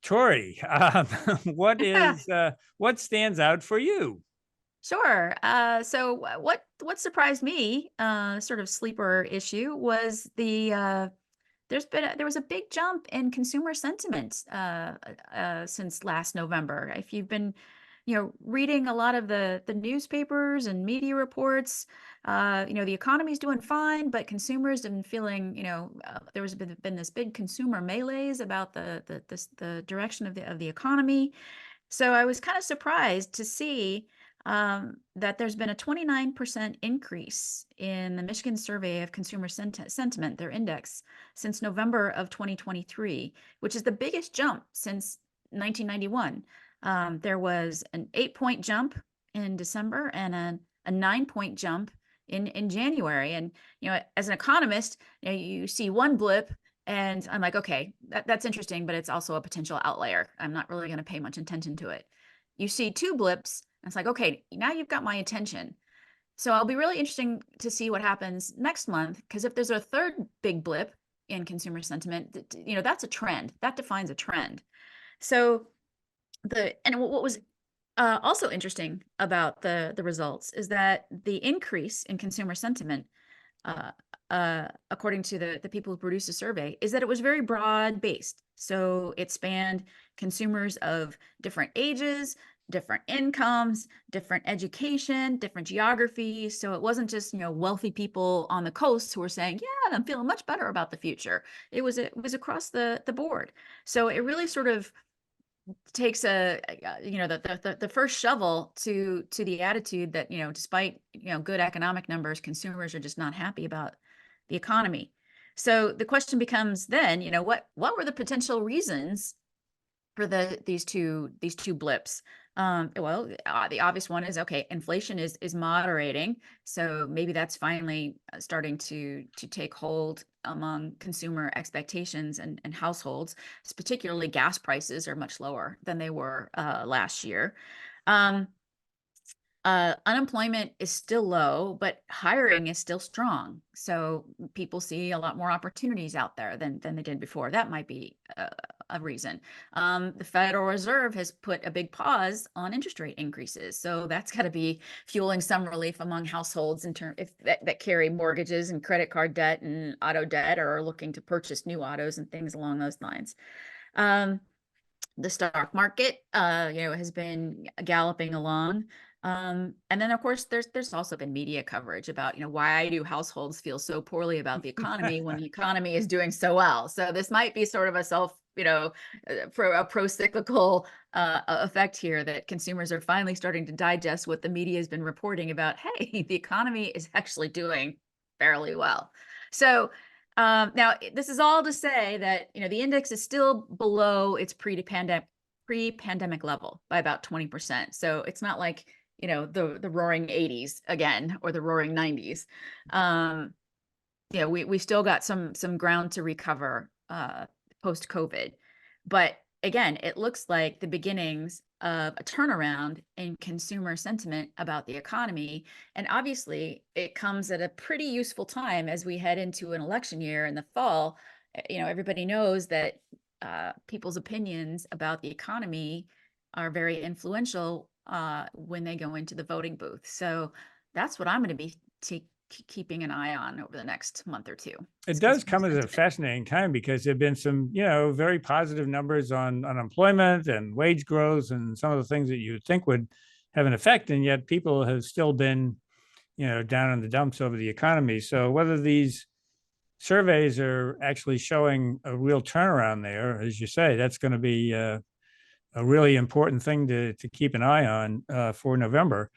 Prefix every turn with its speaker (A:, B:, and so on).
A: Tori, what stands out for you?
B: Sure. What surprised me, sort of sleeper issue, was there was a big jump in consumer sentiment since last November. If you've been, reading a lot of the newspapers and media reports, the economy's doing fine, but consumers have been feeling, there was been this big consumer malaise about the direction of the economy. So I was kind of surprised to see that there's been a 29% increase in the Michigan Survey of Consumer Sentiment, their index, since November of 2023, which is the biggest jump since 1991. There was an 8-point jump in December and a 9-point jump in January. And, as an economist, you see one blip and I'm like, okay, that's interesting, but it's also a potential outlier. I'm not really going to pay much attention to it. You see two blips, and it's like, okay, now you've got my attention. So I'll be really interesting to see what happens next month, because if there's a third big blip in consumer sentiment, that's a trend. That defines a trend. So what was also interesting about the results is that the increase in consumer sentiment, according to the people who produced the survey, is that it was very broad based. So it spanned consumers of different ages, different incomes, different education, different geographies. So it wasn't just, wealthy people on the coast who were saying, yeah, I'm feeling much better about the future. It was across the board. So it really sort of takes the first shovel to the attitude that, despite, good economic numbers, consumers are just not happy about the economy. So the question becomes then, what were the potential reasons for these two blips? The obvious one is, okay, inflation is moderating, so maybe that's finally starting to take hold among consumer expectations and households. Particularly gas prices are much lower than they were last year. Unemployment is still low, but hiring is still strong. So people see a lot more opportunities out there than they did before. That might be a reason. The Federal Reserve has put a big pause on interest rate increases. So that's got to be fueling some relief among households that carry mortgages and credit card debt and auto debt, or are looking to purchase new autos and things along those lines. The stock market, has been galloping along. And then, of course, there's also been media coverage about, why do households feel so poorly about the economy when the economy is doing so well? So this might be sort of a pro-cyclical effect here, that consumers are finally starting to digest what the media has been reporting about. Hey, the economy is actually doing fairly well. So now, this is all to say that, the index is still below its pre-pandemic level by about 20%. So it's not like, the roaring 80s again, or the roaring 90s. We still got some ground to recover post-COVID. But again, it looks like the beginnings of a turnaround in consumer sentiment about the economy. And obviously, it comes at a pretty useful time as we head into an election year in the fall. Everybody knows that people's opinions about the economy are very influential when they go into the voting booth. So that's what I'm going to be keeping an eye on over the next month or two.
A: It does come as a fascinating time, because there have been some, very positive numbers on unemployment and wage growth and some of the things that you would think would have an effect, and yet people have still been, down in the dumps over the economy. So whether these surveys are actually showing a real turnaround there, as you say, that's going to be a really important thing to keep an eye on for November.